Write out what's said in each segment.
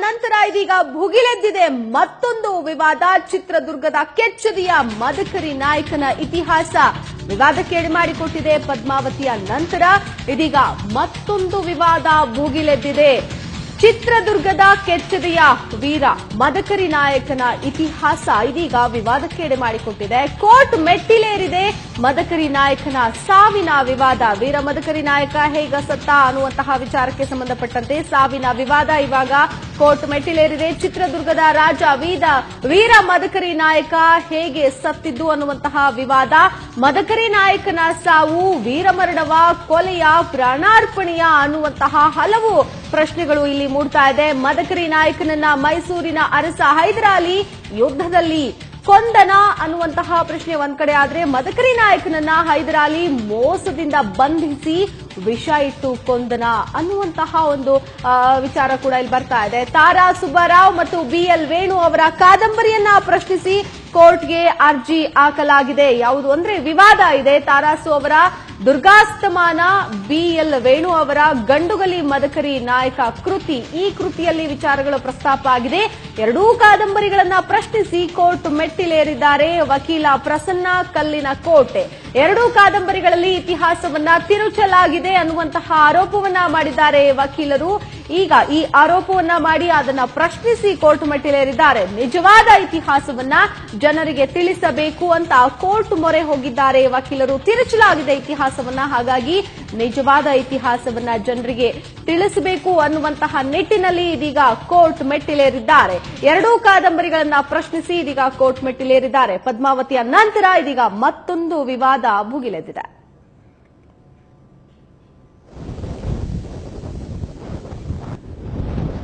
ನಂತರ ಇದೀಗ ಭುಗಿಲೆದ್ದಿದೆ ಮತ್ತೊಂದು ವಿವಾದ. ಚಿತ್ರದುರ್ಗದ ಕೆಚ್ಚೆದೆಯ ಮದಕರಿ ನಾಯಕನ ಇತಿಹಾಸ ವಿವಾದಕ್ಕೆ ಎಡೆಮಾಡಿಕೊಟ್ಟಿದೆ. ಪದ್ಮಾವತಿಯ ನಂತರ ಇದೀಗ ಮತ್ತೊಂದು ವಿವಾದ ಭುಗಿಲೆದ್ದಿದೆ. ಚಿತ್ರದುರ್ಗದ ಕೆಚ್ಚೆದೆಯ ವೀರ ಮದಕರಿ ನಾಯಕನ ಇತಿಹಾಸ ಇದೀಗ ವಿವಾದಕ್ಕೆ ಎಡೆಮಾಡಿಕೊಟ್ಟಿದೆ. ಕೋರ್ಟ್ ಮೆಟ್ಟಿಲೇರಿದೆ ಮದಕರಿ ನಾಯಕನ ಸಾವಿನ ವಿವಾದ. ವೀರ ಮದಕರಿ ನಾಯಕ ಹೇಗ ಸತ್ತ ಅನ್ನುವಂತಹ ವಿಚಾರಕ್ಕೆ ಸಂಬಂಧಪಟ್ಟಂತೆ ಸಾವಿನ ವಿವಾದ ಇವಾಗ ಕೋರ್ಟ್ ಮೆಟ್ಟಿಲೇರಿದೆ. ಚಿತ್ರದುರ್ಗದ ರಾಜ ವೀರ ಮದಕರಿ ನಾಯಕ ಹೇಗೆ ಸತ್ತಿದ್ದು ಅನ್ನುವಂತಹ ವಿವಾದ, ಮದಕರಿ ನಾಯಕನ ಸಾವು ವೀರಮರಣವ, ಕೊಲೆಯ, ಪ್ರಾಣಾರ್ಪಣೆಯ ಅನ್ನುವಂತಹ ಹಲವು ಪ್ರಶ್ನೆಗಳು ಇಲ್ಲಿ ಮೂಡ್ತಾ ಇದೆ. ಮದಕರಿ ನಾಯಕನನ್ನ ಮೈಸೂರಿನ ಅರಸ ಹೈದರಾಲಿ ಯುದ್ಧದಲ್ಲಿ ಕೊಂದನ ಅನ್ನುವಂತಹ ಪ್ರಶ್ನೆ ಒಂದ್ ಕಡೆ ಆದ್ರೆ, ಮದಕರಿ ನಾಯಕನನ್ನ ಹೈದರಾಲಿ ಮೋಸದಿಂದ ಬಂಧಿಸಿ ವಿಷ ಇಟ್ಟು ಕೊಂದನ ಅನ್ನುವಂತಹ ಒಂದು ವಿಚಾರ ಕೂಡ ಇಲ್ಲಿ ಬರ್ತಾ ಇದೆ. ತಾರಾ ಸುಬ್ಬರಾವ್ ಮತ್ತು BL ವೇಣು ಅವರ ಕಾದಂಬರಿಯನ್ನ ಪ್ರಶ್ನಿಸಿ ಕೋರ್ಟ್ಗೆ ಅರ್ಜಿ ಹಾಕಲಾಗಿದೆ. ಯಾವುದು ಅಂದ್ರೆ ವಿವಾದ ಇದೆ. ತಾರಾಸು ಅವರ ದುರ್ಗಾಸ್ತಮಾನ, BL ವೇಣು ಅವರ ಗಂಡುಗಲಿ ಮದಕರಿ ನಾಯಕ ಕೃತಿ, ಈ ಕೃತಿಯಲ್ಲಿ ವಿಚಾರಗಳು ಪ್ರಸ್ತಾಪ ಆಗಿದೆ. ಎರಡೂ ಕಾದಂಬರಿಗಳನ್ನ ಪ್ರಶ್ನಿಸಿ ಕೋರ್ಟ್ ಮೆಟ್ಟಿಲೇರಿದ್ದಾರೆ ವಕೀಲ ಪ್ರಸನ್ನ ಕಲ್ಲಿನ ಕೋಟೆ. ಎರಡೂ ಕಾದಂಬರಿಗಳಲ್ಲಿ ಇತಿಹಾಸವನ್ನ ತಿರುಚಲಾಗಿದೆ ಅನ್ನುವಂತಹ ಆರೋಪವನ್ನ ಮಾಡಿದ್ದಾರೆ ವಕೀಲರು. ಈಗ ಈ ಆರೋಪವನ್ನ ಮಾಡಿ ಅದನ್ನ ಪ್ರಶ್ನಿಸಿ ಕೋರ್ಟ್ ಮೆಟ್ಟಿಲೇರಿದ್ದಾರೆ. ನಿಜವಾದ ಇತಿಹಾಸವನ್ನ ಜನರಿಗೆ ತಿಳಿಸಬೇಕು ಅಂತ ಕೋರ್ಟ್ ಮೊರೆ ಹೋಗಿದ್ದಾರೆ ವಕೀಲರು. ತಿರುಚಲಾಗಿದೆ ಇತಿಹಾಸವನ್ನ, ಹಾಗಾಗಿ ನಿಜವಾದ ಇತಿಹಾಸವನ್ನ ಜನರಿಗೆ ತಿಳಿಸಬೇಕು ಅನ್ನುವಂತಹ ನಿಟ್ಟಿನಲ್ಲಿ ಇದೀಗ ಕೋರ್ಟ್ ಮೆಟ್ಟಿಲೇರಿದ್ದಾರೆ. ಎರಡೂ ಕಾದಂಬರಿಗಳನ್ನ ಪ್ರಶ್ನಿಸಿ ಇದೀಗ ಕೋರ್ಟ್ ಮೆಟ್ಟಿಲೇರಿದ್ದಾರೆ. ಪದ್ಮಾವತಿಯ ನಂತರ ಇದೀಗ ಮತ್ತೊಂದು ವಿವಾದ ಭುಗಿಲೆದ್ದಿದೆ.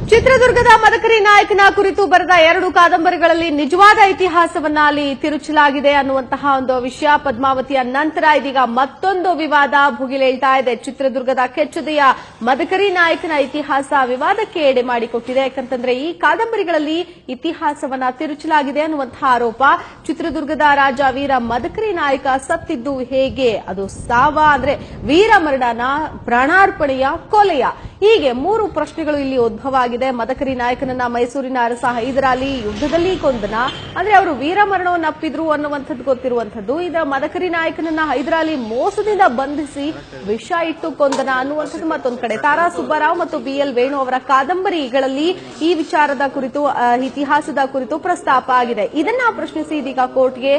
ಚಿತ್ರದುರ್ಗದ ಮದಕರಿ ನಾಯಕನ ಕುರಿತು ಬರೆದ ಎರಡು ಕಾದಂಬರಿಗಳಲ್ಲಿ ನಿಜವಾದ ಇತಿಹಾಸವನ್ನ ಅಲ್ಲಿ ತಿರುಚಲಾಗಿದೆ ಅನ್ನುವಂತಹ ಒಂದು ವಿಷಯ. ಪದ್ಮಾವತಿಯ ನಂತರ ಇದೀಗ ಮತ್ತೊಂದು ವಿವಾದ ಭುಗಿಲೇಳ್ತಾ ಇದೆ. ಚಿತ್ರದುರ್ಗದ ಕೆಚ್ಚೆದೆಯ ಮದಕರಿ ನಾಯಕನ ಇತಿಹಾಸ ವಿವಾದಕ್ಕೆ ಎಡೆ ಮಾಡಿಕೊಟ್ಟಿದೆ. ಯಾಕಂತಂದ್ರೆ ಈ ಕಾದಂಬರಿಗಳಲ್ಲಿ ಇತಿಹಾಸವನ್ನ ತಿರುಚಲಾಗಿದೆ ಅನ್ನುವಂತಹ ಆರೋಪ. ಚಿತ್ರದುರ್ಗದ ರಾಜ ವೀರ ಮದಕರಿ ನಾಯಕ ಸತ್ತಿದ್ದು ಹೇಗೆ, ಅದು ಸಾವ ಅಂದ್ರೆ ವೀರ ಮರಣನ, ಪ್ರಾಣಾರ್ಪಣೆಯ, ಕೊಲೆಯ, ಹೀಗೆ ಮೂರು ಪ್ರಶ್ನೆಗಳು ಇಲ್ಲಿ ಉದ್ಭವ ಆಗಿದೆ. ಮದಕರಿ ನಾಯಕನನ್ನ ಮೈಸೂರಿನ ಅರಸ ಹೈದರಾಲಿ ಯುದ್ಧದಲ್ಲಿ ಕೊಂದನ ಅಂದ್ರೆ ಅವರು ವೀರ ಮರಣವನ್ನು ಅಪ್ಪಿದ್ರು ಅನ್ನುವಂಥದ್ದು ಗೊತ್ತಿರುವಂಥದ್ದು. ಇದರ ಮದಕರಿ ನಾಯಕನನ್ನ ಹೈದರಾಲಿ ಮೋಸದಿಂದ ಬಂಧಿಸಿ ವಿಷ ಇಟ್ಟು ಕೊಂದನ ಅನ್ನುವಂಥದ್ದು ಮತ್ತೊಂದು ಕಡೆ. ತಾರಾ ಸುಬ್ಬರಾವ್ ಮತ್ತು BL ವೇಣು ಅವರ ಕಾದಂಬರಿಗಳಲ್ಲಿ ಈ ವಿಚಾರದ ಕುರಿತು, ಇತಿಹಾಸದ ಕುರಿತು ಪ್ರಸ್ತಾಪ ಆಗಿದೆ. ಇದನ್ನ ಪ್ರಶ್ನಿಸಿ ಇದೀಗ ಕೋರ್ಟ್ಗೆ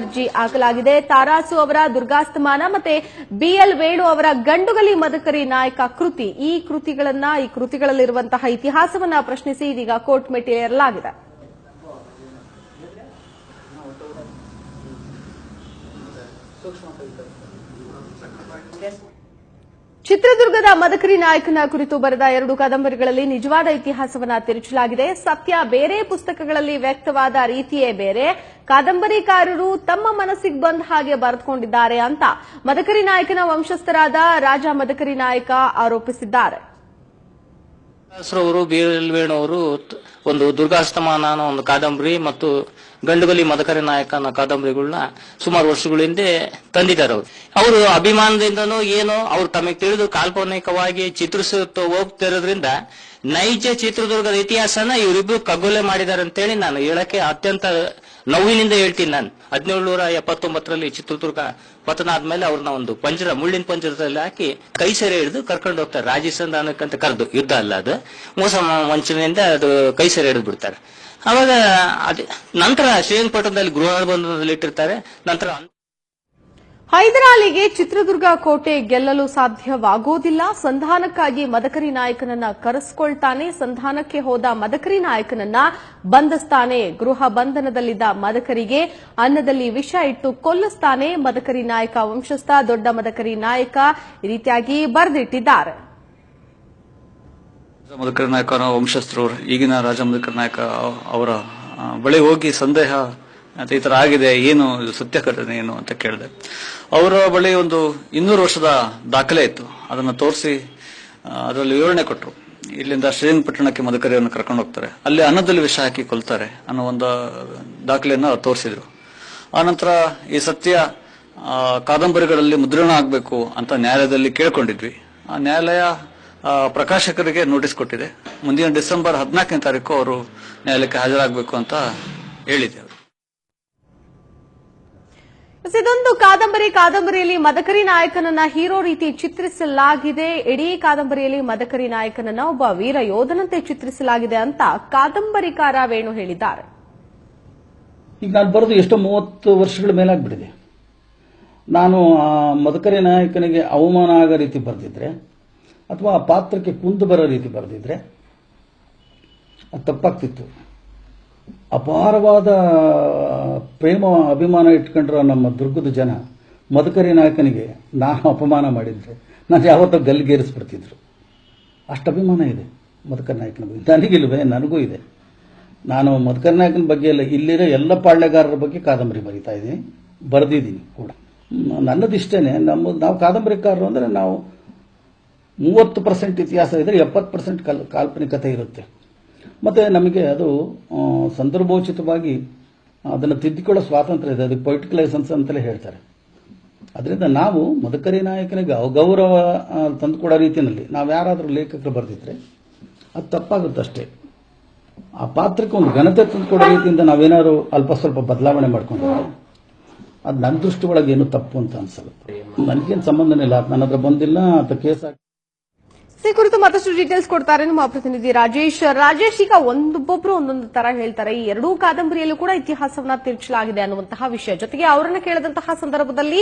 ಅರ್ಜಿ ಹಾಕಲಾಗಿದೆ. ತಾರಾಸು ಅವರ ದುರ್ಗಾಸ್ತಮಾನ ಮತ್ತೆ BL ವೇಣು ಅವರ ಗಂಡುಗಲಿ ಮದಕರಿ ನಾಯಕ ಕೃತಿ, ಈ ಕೃತಿಗಳಲ್ಲಿರುವಂತಹ ಇತಿಹಾಸವನ್ನ ಪ್ರಶ್ನಿಸಿ ಇದೀಗ ಕೋರ್ಟ್ ಮೆಟ್ಟಿಲೇರಲಾಗಿದೆ. ಚಿತ್ರದುರ್ಗದ ಮದಕರಿ ನಾಯಕನ ಕುರಿತು ಬರೆದ ಎರಡು ಕಾದಂಬರಿಗಳಲ್ಲಿ ನಿಜವಾದ ಇತಿಹಾಸವನ್ನ ತಿರುಚಲಾಗಿದೆ. ಸತ್ಯ ಬೇರೆ, ಪುಸ್ತಕಗಳಲ್ಲಿ ವ್ಯಕ್ತವಾದ ರೀತಿಯೇ ಬೇರೆ. ಕಾದಂಬರಿಕಾರರು ತಮ್ಮ ಮನಸ್ಸಿಗೆ ಬಂದ ಹಾಗೆ ಬರೆದುಕೊಂಡಿದ್ದಾರೆ ಅಂತ ಮದಕರಿ ನಾಯಕನ ವಂಶಸ್ಥರಾದ ರಾಜ ಮದಕರಿ ನಾಯಕ ಆರೋಪಿಸಿದ್ದಾರೆ. ಅವರು BL ವೇಣು ಅವರು ಒಂದು ದುರ್ಗಾಸ್ತಮಾನ ಅನ್ನೋ ಒಂದು ಕಾದಂಬರಿ ಮತ್ತು ಗಂಡುಗಲಿ ಮದಕರಿ ನಾಯಕನ ಕಾದಂಬರಿಗಳನ್ನ ಸುಮಾರು ವರ್ಷಗಳ ಹಿಂದೆ ತಂದಿದ್ದಾರೆ. ಅವರು ಅಭಿಮಾನದಿಂದನೂ ಏನೋ ಅವ್ರು ತಮಗೆ ತಿಳಿದು ಕಾಲ್ಪನಿಕವಾಗಿ ಚಿತ್ರಿಸುತ್ತ ಹೋಗ್ತಿರೋದ್ರಿಂದ ನೈಜ ಚಿತ್ರದುರ್ಗದ ಇತಿಹಾಸನ ಇವರಿಬ್ರು ಕಗ್ಗೊಲೆ ಮಾಡಿದ್ದಾರೆ ಅಂತೇಳಿ ನಾನು ಹೇಳಕ್ಕೆ ಅತ್ಯಂತ ನೋವಿನಿಂದ ಹೇಳ್ತೀನಿ. ನಾನು 1779ರಲ್ಲಿ ಚಿತ್ರದುರ್ಗ ಪತನ ಆದ್ಮೇಲೆ ಅವ್ರನ್ನ ಒಂದು ಮುಳ್ಳಿನ ಪಂಜರದಲ್ಲಿ ಹಾಕಿ ಕೈ ಸೆರೆ ಹಿಡಿದು ಕರ್ಕೊಂಡು ಹೋಗ್ತಾರೆ. ರಾಜಸಂಧಾನಕ್ಕಂತ ಕರೆದು, ಯುದ್ಧ ಅಲ್ಲ ಅದು, ಮೋಸ ವಂಚನೆಯಿಂದ ಅದು ಕೈ ಸೆರೆ ಹಿಡಿದು ಬಿಡ್ತಾರೆ. ಅವಾಗ ನಂತರ ಶ್ರೀರಂಗಪಟ್ಟಣದಲ್ಲಿ ಗೃಹ ನಿರ್ಬಂಧದಲ್ಲಿ ಇಟ್ಟಿರ್ತಾರೆ. ನಂತರ ಹೈದರಾಲಿಗೆ ಚಿತ್ರದುರ್ಗ ಕೋಟೆ ಗೆಲ್ಲಲು ಸಾಧ್ಯವಾಗೋದಿಲ್ಲ. ಸಂಧಾನಕ್ಕಾಗಿ ಮದಕರಿ ನಾಯಕನನ್ನ ಕರೆಸಿಕೊಳ್ತಾನೆ. ಸಂಧಾನಕ್ಕೆ ಹೋದ ಮದಕರಿ ನಾಯಕನನ್ನ ಬಂಧಿಸ್ತಾನೆ. ಗೃಹ ಬಂಧನದಲ್ಲಿದ್ದ ಮದಕರಿಗೆ ಅನ್ನದಲ್ಲಿ ವಿಷ ಇಟ್ಟು ಕೊಲ್ಲಿಸ್ತಾನೆ. ಮದಕರಿ ನಾಯಕ ವಂಶಸ್ಥ ದೊಡ್ಡ ಮದಕರಿ ನಾಯಕ ಈ ರೀತಿಯಾಗಿ ಬರೆದಿಟ್ಟಿದ್ದಾರೆ. ಮದಕರಿ ನಾಯಕನ ವಂಶಸ್ಥರು ಈಗಿನ ರಾಜ ಮದಕರಿ ನಾಯಕ ಅವರ ಬಳಿ ಹೋಗಿ ಸಂದೇಹ ಈ ತರ ಆಗಿದೆ, ಏನು ಸತ್ಯ ಘಟನೆ ಏನು ಅಂತ ಕೇಳಿದೆ. ಅವರ ಬಳಿ ಒಂದು 200 ವರ್ಷದ ದಾಖಲೆ ಇತ್ತು. ಅದನ್ನ ತೋರಿಸಿ ಅದರಲ್ಲಿ ವಿವರಣೆ ಕೊಟ್ಟರು. ಇಲ್ಲಿಂದ ಶ್ರೀರಂಗಪಟ್ಟಣಕ್ಕೆ ಮದಕರಿಯನ್ನು ಕರ್ಕೊಂಡು ಹೋಗ್ತಾರೆ, ಅಲ್ಲಿ ಅನ್ನದಲ್ಲಿ ವಿಷ ಹಾಕಿ ಕೊಲ್ತಾರೆ ಅನ್ನೋ ಒಂದು ದಾಖಲೆಯನ್ನ ತೋರಿಸಿದ್ರು. ಆನಂತರ ಈ ಸತ್ಯ ಕಾದಂಬರಿಗಳಲ್ಲಿ ಮುದ್ರಣ ಆಗಬೇಕು ಅಂತ ನ್ಯಾಯಾಲಯದಲ್ಲಿ ಕೇಳ್ಕೊಂಡಿದ್ವಿ. ಆ ನ್ಯಾಯಾಲಯ ಪ್ರಕಾಶಕರಿಗೆ ನೋಟಿಸ್ ಕೊಟ್ಟಿದೆ. ಮುಂದಿನ ಡಿಸೆಂಬರ್ 14ನೇ ತಾರೀಕು ಅವರು ನ್ಯಾಯಾಲಯಕ್ಕೆ ಹಾಜರಾಗಬೇಕು ಅಂತ ಹೇಳಿದ್ದೇವೆ. ಇದೊಂದು ಕಾದಂಬರಿಯಲ್ಲಿ ಮದಕರಿ ನಾಯಕನನ್ನ ಹೀರೋ ರೀತಿ ಚಿತ್ರಿಸಲಾಗಿದೆ. ಇಡೀ ಕಾದಂಬರಿಯಲ್ಲಿ ಮದಕರಿ ನಾಯಕನನ್ನ ಒಬ್ಬ ವೀರ ಯೋಧನಂತೆ ಚಿತ್ರಿಸಲಾಗಿದೆ ಅಂತ ಕಾದಂಬರಿಕಾರ ವೇಣು ಹೇಳಿದ್ದಾರೆ. ಈಗ ನಾನು ಬರೆದು ಎಷ್ಟೋ 30 ವರ್ಷಗಳ ಮೇಲಾಗ್ಬಿಟ್ಟಿದೆ. ನಾನು ಆ ಮದಕರಿ ನಾಯಕನಿಗೆ ಅವಮಾನ ಆಗೋ ರೀತಿ ಬರೆದಿದ್ರೆ ಅಥವಾ ಆ ಪಾತ್ರಕ್ಕೆ ಕುಂದು ಬರೋ ರೀತಿ ಬರೆದಿದ್ರೆ ಅದು ತಪ್ಪಾಗ್ತಿತ್ತು. ಅಪಾರವಾದ ಪ್ರೇಮ ಅಭಿಮಾನ ಇಟ್ಕೊಂಡ್ರ ನಮ್ಮ ದುರ್ಗದ ಜನ ಮದಕರಿ ನಾಯಕನಿಗೆ ನಾನು ಅಪಮಾನ ಮಾಡಿದ್ರೆ ನಾನು ಯಾವತ್ತೂ ಗಲ್ಲಿಗೇರಿಸ್ಬಿಡ್ತಿದ್ರು. ಅಷ್ಟು ಅಭಿಮಾನ ಇದೆ ಮದಕರಿ ನಾಯಕನ ಬಗ್ಗೆ. ನನಗಿಲ್ವೇ? ನನಗೂ ಇದೆ. ನಾನು ಮದಕರಿ ನಾಯಕನ ಬಗ್ಗೆ ಎಲ್ಲ ಇಲ್ಲಿರೋ ಎಲ್ಲ ಪಾಳ್ಯಗಾರರ ಬಗ್ಗೆ ಕಾದಂಬರಿ ಬರೀತಾ ಇದ್ದೀನಿ, ಬರೆದಿದ್ದೀನಿ ಕೂಡ. ನನ್ನದಿಷ್ಟೇನೆ. ನಾವು ಕಾದಂಬರಿಕಾರರು ಅಂದರೆ ನಾವು 30% ಇತಿಹಾಸ ಇದ್ದರೆ 70% ಕಾಲ್ಪನಿಕತೆ ಇರುತ್ತೆ. ಮತ್ತು ನಮಗೆ ಅದು ಸಂದರ್ಭೋಚಿತವಾಗಿ ಅದನ್ನು ತಿದ್ದಿಕೊಳ್ಳೋ ಸ್ವಾತಂತ್ರ್ಯ ಇದೆ. ಅದಕ್ಕೆ ಪೊಲಿಟಿಕಲ್ ಲೈಸೆನ್ಸ್ ಅಂತಲೇ ಹೇಳ್ತಾರೆ. ಅದರಿಂದ ನಾವು ಮದಕರಿ ನಾಯಕನಿಗೆ ಅಗೌರವ ತಂದುಕೊಡೋ ರೀತಿಯಲ್ಲಿ ನಾವು ಯಾರಾದರೂ ಲೇಖಕರು ಬರೆದಿದ್ರೆ ಅದು ತಪ್ಪಾಗುತ್ತಷ್ಟೇ. ಆ ಪಾತ್ರಕ್ಕೆ ಒಂದು ಘನತೆ ತಂದುಕೊಡೋ ರೀತಿಯಿಂದ ನಾವೇನಾದ್ರು ಅಲ್ಪ ಸ್ವಲ್ಪ ಬದಲಾವಣೆ ಮಾಡ್ಕೊಂಡಿದ್ರೆ ಅದು ನನ್ನ ದೃಷ್ಟಿ ಒಳಗೆ ಏನು ತಪ್ಪು ಅಂತ ಅನ್ಸಲ್ಲ. ನನಗೇನು ಸಂಬಂಧನೇ ಇಲ್ಲ. ನನ್ನ ಹತ್ರ ಬಂದಿಲ್ಲ ಅಂತ ಕೇಸ್ ಈ ಕುರಿತು ಮತ್ತಷ್ಟು ಡೀಟೇಲ್ಸ್ ಕೊಡ್ತಾರೆ ನಮ್ಮ ಪ್ರತಿನಿಧಿ ರಾಜೇಶ್. ಈಗ ಒಬ್ಬೊಬ್ರು ಒಂದೊಂದು ತರ ಹೇಳ್ತಾರೆ. ಈ ಎರಡೂ ಕಾದಂಬರಿಯಲ್ಲೂ ಕೂಡ ಇತಿಹಾಸವನ್ನ ತಿರುಚಲಾಗಿದೆ ಅನ್ನುವಂತಹ ವಿಷಯ. ಜೊತೆಗೆ ಅವರನ್ನ ಕೇಳಿದಂತಹ ಸಂದರ್ಭದಲ್ಲಿ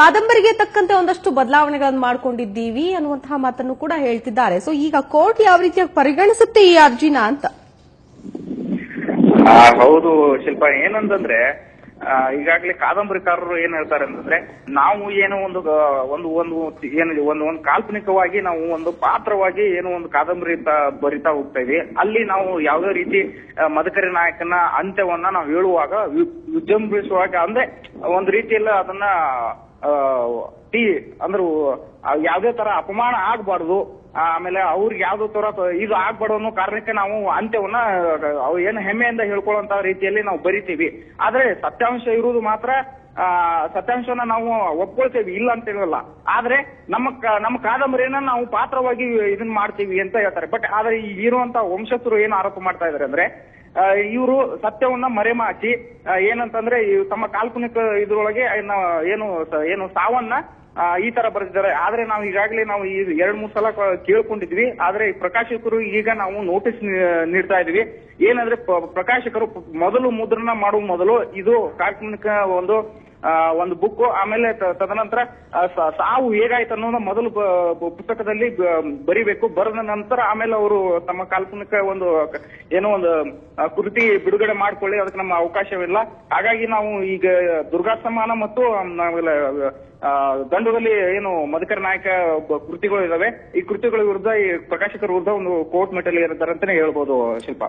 ಕಾದಂಬರಿಗೆ ತಕ್ಕಂತೆ ಒಂದಷ್ಟು ಬದಲಾವಣೆಗಳನ್ನು ಮಾಡ್ಕೊಂಡಿದ್ದೀವಿ ಅನ್ನುವಂತಹ ಮಾತನ್ನು ಕೂಡ ಹೇಳ್ತಿದ್ದಾರೆ. ಸೊ ಈಗ ಕೋರ್ಟ್ ಯಾವ ರೀತಿಯಾಗಿ ಪರಿಗಣಿಸುತ್ತೆ ಈ ಅರ್ಜಿನ ಅಂತ? ಹೌದು ಶಿಲ್ಪ, ಏನಂತಂದ್ರೆ ಈಗಾಗಲೇ ಕಾದಂಬರಿಕಾರರು ಏನ್ ಹೇಳ್ತಾರೆ ಅಂತಂದ್ರೆ, ನಾವು ಏನೋ ಒಂದು ಕಾಲ್ಪನಿಕವಾಗಿ ನಾವು ಒಂದು ಪಾತ್ರವಾಗಿ ಏನೋ ಒಂದು ಕಾದಂಬರಿ ಬರಿತಾ ಹೋಗ್ತಾ ಇದೀವಿ. ಅಲ್ಲಿ ನಾವು ಯಾವುದೇ ರೀತಿ ಮದಕರಿ ನಾಯಕನ ಅಂತ್ಯವನ್ನ ನಾವು ಹೇಳುವಾಗ ವಿಜೃಂಭಿಸುವಾಗ ಅಂದ್ರೆ ಒಂದು ರೀತಿಯಲ್ಲಿ ಅದನ್ನ ಅಂದ್ರೆ ಯಾವುದೇ ತರ ಅಪಮಾನ ಆಗ್ಬಾರ್ದು, ಆಮೇಲೆ ಅವ್ರಿಗೆ ಯಾವ್ದೋ ತರ ಇದು ಆಗ್ಬಾರ್ದು ಅನ್ನೋ ಕಾರಣಕ್ಕೆ ನಾವು ಅಂತ್ಯವನ್ನ ಏನು ಹೆಮ್ಮೆಯಿಂದ ಹೇಳ್ಕೊಳ್ಳುವಂತ ರೀತಿಯಲ್ಲಿ ನಾವು ಬರಿತೀವಿ. ಆದ್ರೆ ಸತ್ಯಾಂಶ ಇರುವುದು ಮಾತ್ರ ಸತ್ಯಾಂಶನ ನಾವು ಒಪ್ಕೊಳ್ತೇವೆ, ಇಲ್ಲ ಅಂತ ಹೇಳಲ್ಲ. ಆದ್ರೆ ನಮ್ಮ ಕಾದಂಬರಿಯನ್ನ ನಾವು ಪಾತ್ರವಾಗಿ ಇದನ್ನ ಮಾಡ್ತೀವಿ ಅಂತ ಹೇಳ್ತಾರೆ. ಬಟ್ ಆದ್ರೆ ಇರುವಂತ ವಂಶಸ್ಥರು ಏನು ಆರೋಪ ಮಾಡ್ತಾ ಇದಾರೆ ಅಂದ್ರೆ, ಇವರು ಸತ್ಯವನ್ನ ಮರೆಮಾಚಿ ಏನಂತಂದ್ರೆ ತಮ್ಮ ಕಾಲ್ಪನಿಕ ಇದ್ರೊಳಗೆ ಏನು ಸಾವನ್ನ ಈ ತರ ಬರೆದಿದ್ದಾರೆ. ಆದ್ರೆ ನಾವು ಈಗಾಗಲೇ ನಾವು 2-3 ಸಲ ಕೇಳ್ಕೊಂಡಿದ್ವಿ. ಆದ್ರೆ ಪ್ರಕಾಶಕರು ಈಗ ನಾವು ನೋಟಿಸ್ ನೀಡ್ತಾ ಇದೀವಿ. ಏನಂದ್ರೆ ಪ್ರಕಾಶಕರು ಮೊದಲು ಮುದ್ರಣ ಮಾಡುವ ಮೊದಲು ಇದು ಕಾಲ್ಪನಿಕ ಒಂದು ಬುಕ್, ಆಮೇಲೆ ತದನಂತರ ಸಾವು ಹೇಗಾಯ್ತು ಅನ್ನೋದು ಮೊದಲು ಪುಸ್ತಕದಲ್ಲಿ ಬರಿಬೇಕು. ಬರೆದ ನಂತರ ಆಮೇಲೆ ಅವರು ತಮ್ಮ ಕಾಲ್ಪನಿಕ ಒಂದು ಕೃತಿ ಬಿಡುಗಡೆ ಮಾಡ್ಕೊಳ್ಳಿ, ಅದಕ್ಕೆ ನಮ್ಮ ಅವಕಾಶವಿಲ್ಲ. ಹಾಗಾಗಿ ನಾವು ಈಗ ದುರ್ಗಾಸ್ತಮಾನ ಮತ್ತು ದಂಡದಲ್ಲಿ ಮದಕರಿ ನಾಯಕ ಕೃತಿಗಳು ಇದಾವೆ. ಈ ಕೃತಿಗಳ ವಿರುದ್ಧ ಈ ಪ್ರಕಾಶಕರ ವಿರುದ್ಧ ಒಂದು ಕೋರ್ಟ್ ಮೆಟಲ್ ಇರ್ತಾರೆ ಅಂತಾನೆ ಹೇಳ್ಬೋದು ಶಿಲ್ಪ.